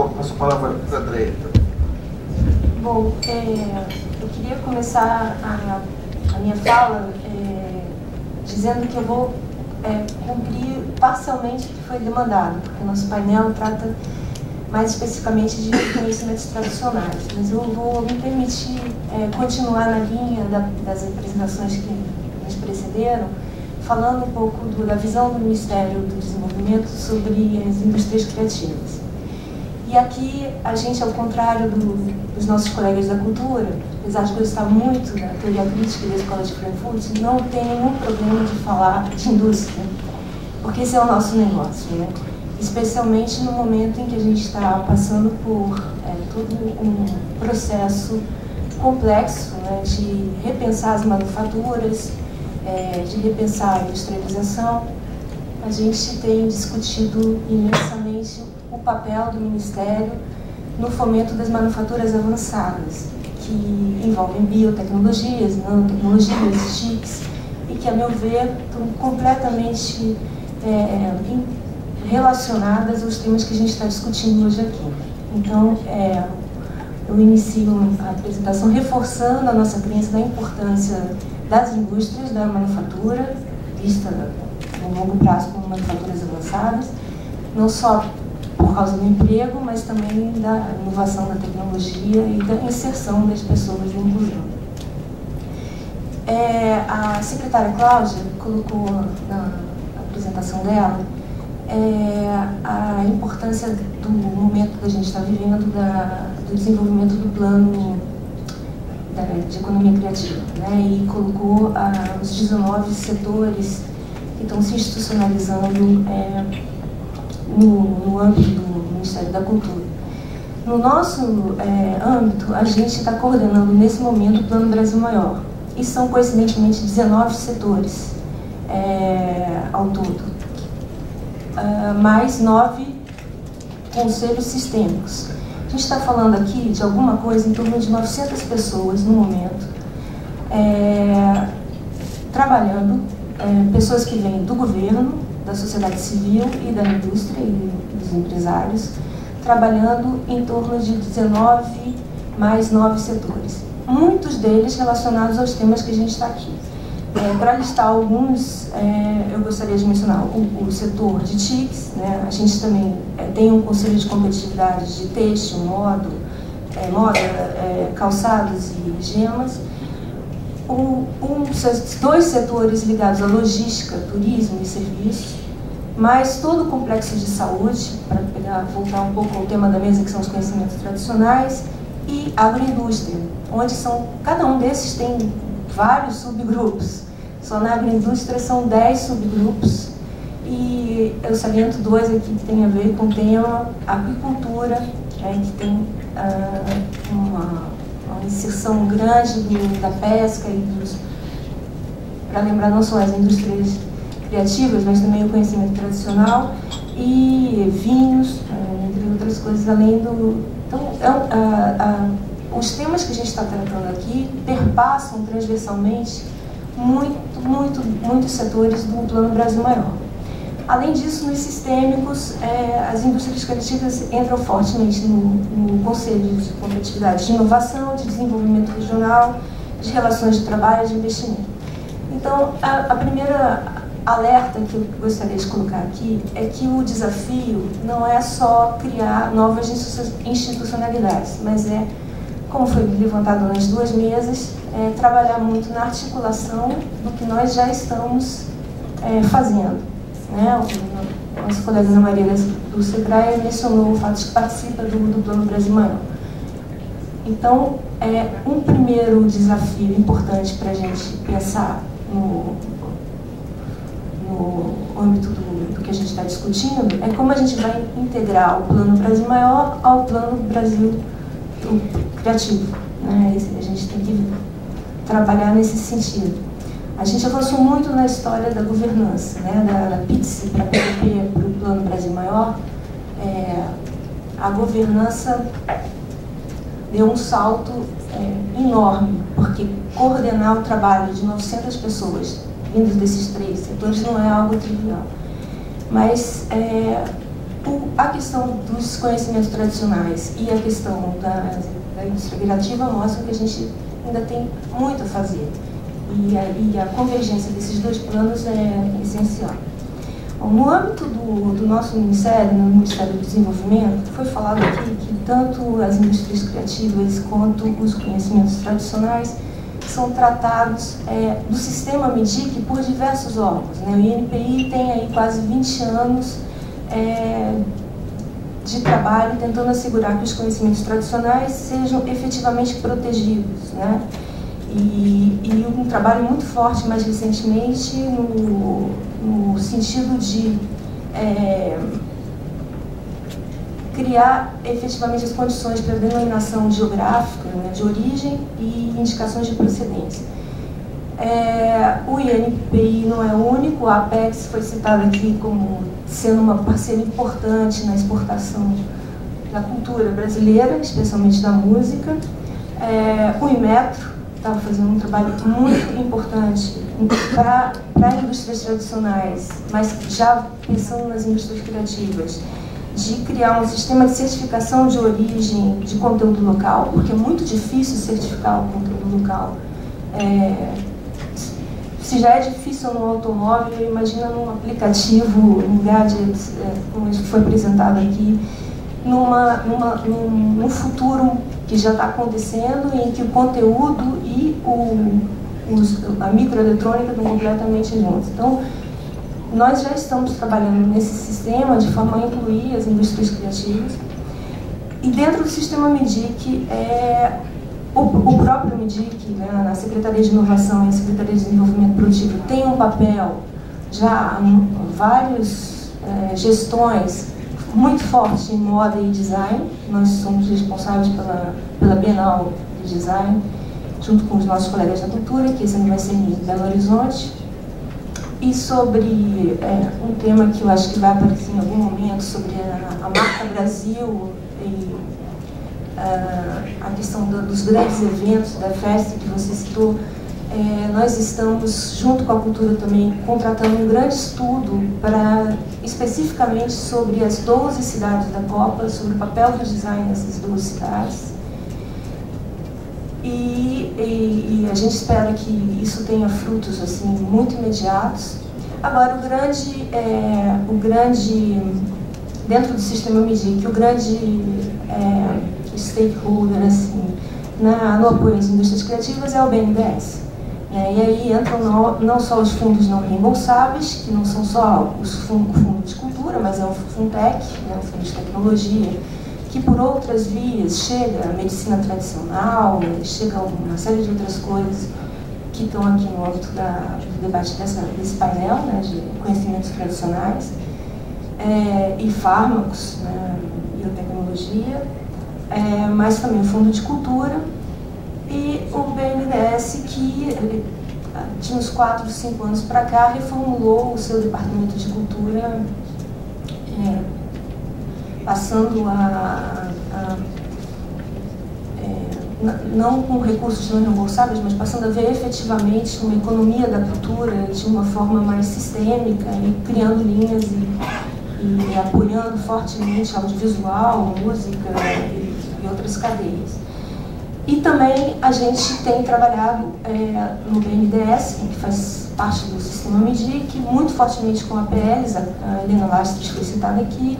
passo a palavra para a Andréia. Bom, eu queria começar a minha fala dizendo que eu vou cumprir parcialmente o que foi demandado, porque o nosso painel trata mais especificamente de conhecimentos tradicionais, mas eu vou me permitir continuar na linha das apresentações que nos precederam, falando um pouco da visão do Ministério do Desenvolvimento sobre as indústrias criativas. E aqui a gente, ao contrário dos nossos colegas da cultura, apesar de gostar muito da teoria crítica e da escola de Frankfurt, não tem nenhum problema de falar de indústria, porque esse é o nosso negócio, né? Especialmente no momento em que a gente está passando por todo um processo complexo, né, de repensar as manufaturas, de repensar a industrialização. A gente tem discutido imensamente o papel do Ministério no fomento das manufaturas avançadas, que envolvem biotecnologias, nanotecnologias, TICs, e que, a meu ver, estão completamente relacionadas aos temas que a gente está discutindo hoje aqui. Então, eu inicio a apresentação reforçando a nossa crença da importância das indústrias da manufatura, vista no longo prazo como manufaturas avançadas, não só por causa do emprego, mas também da inovação da tecnologia e da inserção das pessoas na inclusão. A secretária Cláudia colocou na apresentação dela a importância do momento que a gente está vivendo do desenvolvimento do plano de economia criativa, né? E colocou os 19 setores que estão se institucionalizando no âmbito do Ministério da Cultura. No nosso âmbito, a gente está coordenando nesse momento o Plano Brasil Maior, e são coincidentemente 19 setores ao todo. Mais 9 conselhos sistêmicos. A gente está falando aqui de alguma coisa em torno de 900 pessoas no momento, trabalhando, pessoas que vêm do governo, da sociedade civil e da indústria e dos empresários, trabalhando em torno de 19 mais 9 setores. Muitos deles relacionados aos temas que a gente está aqui. Para listar alguns, eu gostaria de mencionar o setor de TICs, né? A gente também tem um conselho de competitividade de têxtil, moda, calçados e gemas. Dois setores ligados à logística, turismo e serviços, mais todo o complexo de saúde, para voltar um pouco ao tema da mesa, que são os conhecimentos tradicionais, e agroindústria, onde cada um desses tem vários subgrupos. Só na agroindústria são 10 subgrupos, e eu saliento 2 aqui que tem a ver com o tema apicultura, que tem uma inserção grande da pesca e para lembrar não só as indústrias criativas, mas também o conhecimento tradicional, e vinhos, entre outras coisas, além do... Então, os temas que a gente está tratando aqui perpassam transversalmente muitos setores do Plano Brasil Maior. Além disso, nos sistêmicos, as indústrias criativas entram fortemente no Conselho de Competitividade de Inovação, de Desenvolvimento Regional, de Relações de Trabalho e de Investimento. Então, a primeira alerta que eu gostaria de colocar aqui é que o desafio não é só criar novas institucionalidades, mas como foi levantado nas duas mesas, trabalhar muito na articulação do que nós já estamos fazendo. Né? O nosso colega Ana Maria do Sebrae mencionou o fato de que participa do Plano Brasil Maior. Então, um primeiro desafio importante para a gente pensar no âmbito do que a gente está discutindo é como a gente vai integrar o Plano Brasil Maior ao Plano Brasil Criativo. Né? A gente tem que trabalhar nesse sentido. A gente avançou muito na história da governança, né? da PITSE para PPP para o Plano Brasil Maior. A governança deu um salto enorme, porque coordenar o trabalho de 900 pessoas vindos desses 3 setores não é algo trivial. Mas a questão dos conhecimentos tradicionais e a questão da indústria criativa mostram que a gente ainda tem muito a fazer. E a convergência desses dois planos é essencial. Bom, no âmbito do nosso Ministério, no Ministério do Desenvolvimento, foi falado aqui que tanto as indústrias criativas quanto os conhecimentos tradicionais são tratados do sistema MEDIC por diversos órgãos, né? O INPI tem aí quase 20 anos de trabalho tentando assegurar que os conhecimentos tradicionais sejam efetivamente protegidos, né? E um trabalho muito forte mais recentemente no sentido de criar efetivamente as condições para a denominação geográfica, né, de origem e indicações de procedência. O INPI não é o único, a Apex foi citada aqui como sendo uma parceira importante na exportação da cultura brasileira, especialmente da música. O Inmetro estava fazendo um trabalho muito importante para indústrias tradicionais, mas já pensando nas indústrias criativas, de criar um sistema de certificação de origem de conteúdo local, porque é muito difícil certificar o conteúdo local. Se já é difícil no automóvel, imagina num aplicativo, num gadget, como foi apresentado aqui, num futuro que já está acontecendo, em que o conteúdo e a microeletrônica estão completamente juntos. Então, nós já estamos trabalhando nesse sistema de forma a incluir as indústrias criativas. E dentro do sistema MEDIC, o próprio MEDIC, né, a Secretaria de Inovação e a Secretaria de Desenvolvimento Produtivo, tem um papel, já várias gestões muito forte em moda e design. Nós somos responsáveis pela Bienal de Design, junto com os nossos colegas da cultura, que esse ano vai ser em Belo Horizonte. E sobre um tema que eu acho que vai aparecer em algum momento, sobre a marca Brasil e a questão dos grandes eventos, da festa que você citou. Nós estamos, junto com a cultura também, contratando um grande estudo especificamente sobre as 12 cidades da Copa, sobre o papel do design nessas 12 cidades. E a gente espera que isso tenha frutos assim, muito imediatos. Agora, dentro do sistema MEDIC, o grande stakeholder assim, no apoio às indústrias criativas é o BNDES. E aí entram não só os fundos não reembolsáveis, que não são só os fundos de cultura, mas é o Fundtech, né, o Fundo de Tecnologia, que por outras vias chega a medicina tradicional, chega a uma série de outras coisas que estão aqui no âmbito do debate desse painel, né, de conhecimentos tradicionais, e fármacos, né, biotecnologia, mas também o Fundo de Cultura e o BNDES, que de uns 4, 5 anos para cá reformulou o seu departamento de cultura, passando não com recursos não reembolsáveis, mas passando a ver efetivamente uma economia da cultura de uma forma mais sistêmica e criando linhas e apoiando fortemente audiovisual, música e outras cadeias. E também a gente tem trabalhado no BNDES, que faz parte do sistema MEDIC, muito fortemente com a APLs, a Helena Lastres foi citada aqui,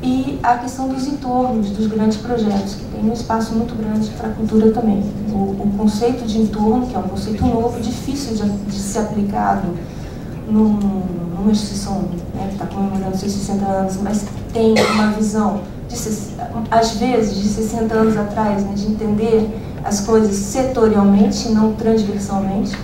e a questão dos entornos, dos grandes projetos, que tem um espaço muito grande para a cultura também. O conceito de entorno, que é um conceito novo, difícil de ser aplicado numa instituição, né, que está comemorando seus 60 anos, mas tem uma visão, às vezes, de 60 anos atrás, né, de entender as coisas setorialmente e não transversalmente.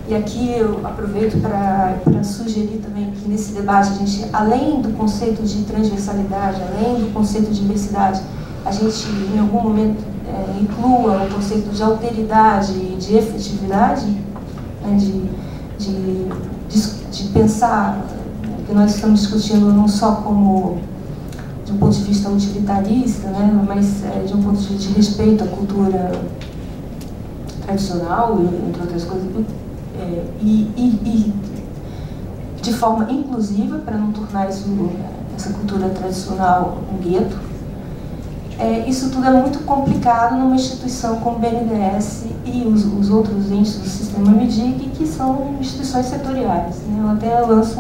E aqui eu aproveito para sugerir também que nesse debate a gente, além do conceito de transversalidade, além do conceito de diversidade, a gente em algum momento inclua o conceito de alteridade e de efetividade, né, de pensar que nós estamos discutindo não só como de um ponto de vista utilitarista, né, mas de um ponto de respeito à cultura tradicional, entre outras coisas, e de forma inclusiva, para não tornar isso essa cultura tradicional um gueto. Isso tudo é muito complicado numa instituição como o BNDES e os outros entes do sistema MDIC, que são instituições setoriais, né? Eu até lanço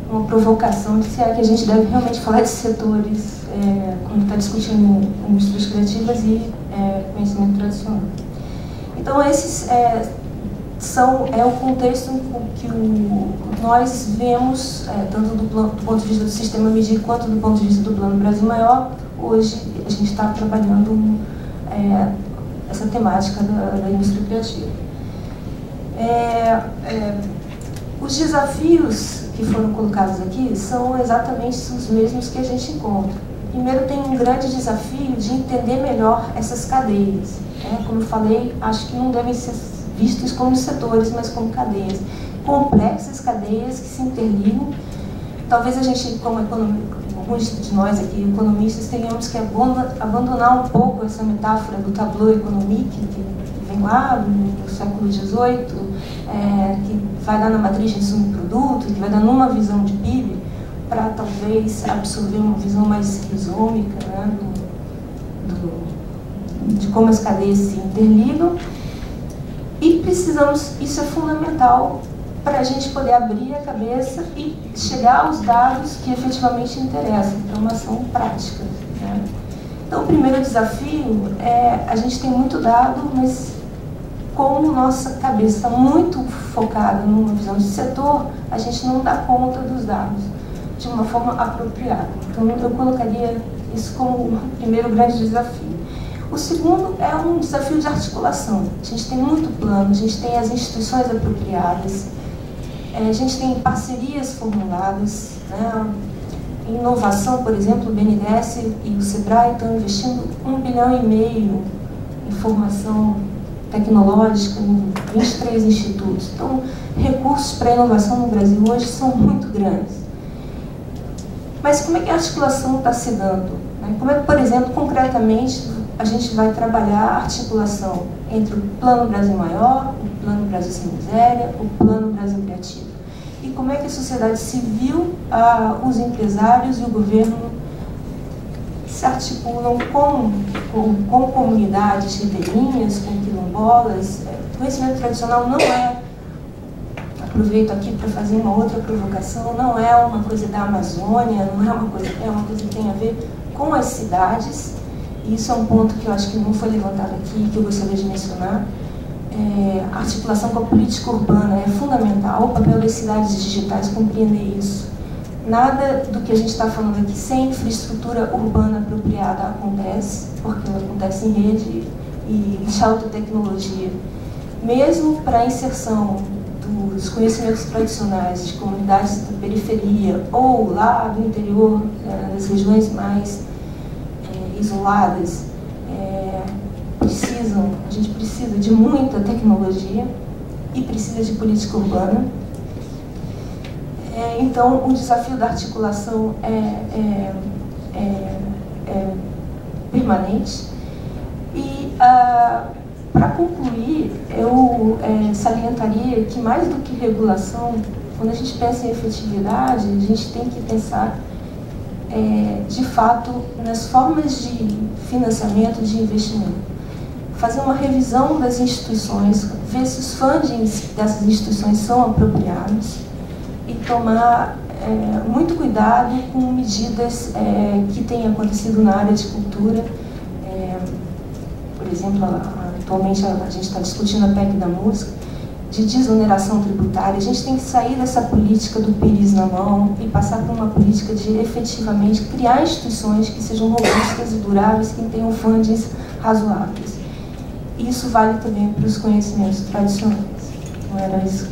uma provocação de se é que a gente deve realmente falar de setores quando está discutindo indústrias criativas e conhecimento tradicional. Então, esses é o contexto que nós vemos, tanto do ponto de vista do sistema MDIC quanto do ponto de vista do Plano Brasil Maior. Hoje a gente está trabalhando essa temática da indústria criativa. Os desafios que foram colocados aqui são exatamente os mesmos que a gente encontra. Primeiro, tem um grande desafio de entender melhor essas cadeias. Como eu falei, acho que não devem ser vistos como setores, mas como cadeias. Complexas cadeias que se interligam. Talvez a gente, como alguns de nós aqui, economistas, tenhamos que abandonar um pouco essa metáfora do tableau économique, que vem lá do século XVIII, que vai dar na matriz de insumo e produto, que vai dar numa visão de PIB, para talvez absorver uma visão mais rhizômica, né, de como as cadeias se interligam. E precisamos, isso é fundamental para a gente poder abrir a cabeça e chegar aos dados que efetivamente interessam, para uma ação prática, né? Então, o primeiro desafio a gente tem muito dado, mas como nossa cabeça está muito focada numa visão de setor, a gente não dá conta dos dados de uma forma apropriada. Então, eu colocaria isso como o primeiro grande desafio. O segundo é um desafio de articulação. A gente tem muito plano, a gente tem as instituições apropriadas, a gente tem parcerias formuladas, né? Inovação, por exemplo, o BNDES e o SEBRAE estão investindo 1,5 bilhão em formação tecnológica em 23 institutos. Então, recursos para inovação no Brasil hoje são muito grandes. Mas como é que a articulação está se dando? Como é que, por exemplo, concretamente, a gente vai trabalhar a articulação entre o Plano Brasil Maior, o Plano Brasil Sem Miséria, o Plano Brasil Criativo? E como é que a sociedade civil, os empresários e o governo se articulam com comunidades ribeirinhas, com quilombolas? O conhecimento tradicional não aproveito aqui para fazer uma outra provocação, não é uma coisa da Amazônia, não é uma coisa que tem a ver com as cidades. E isso é um ponto que eu acho que não foi levantado aqui, que eu gostaria de mencionar. A articulação com a política urbana é fundamental, o papel das cidades digitais compreender isso. Nada do que a gente está falando aqui sem infraestrutura urbana apropriada acontece, porque ela acontece em rede e em alta tecnologia. Mesmo para a inserção dos conhecimentos tradicionais de comunidades da periferia ou lá do interior, das regiões mais isoladas, a gente precisa de muita tecnologia e precisa de política urbana. Então, o desafio da articulação é permanente. E, para concluir, eu salientaria que, mais do que regulação, quando a gente pensa em efetividade, a gente tem que pensar de fato nas formas de financiamento, de investimento. Fazer uma revisão das instituições, ver se os fundings dessas instituições são apropriados e tomar muito cuidado com medidas que têm acontecido na área de cultura. Por exemplo, atualmente a gente está discutindo a PEC da música, de desoneração tributária. A gente tem que sair dessa política do pires na mão e passar por uma política de efetivamente criar instituições que sejam robustas e duráveis, que tenham fundings razoáveis. Isso vale também para os conhecimentos tradicionais. Não era isso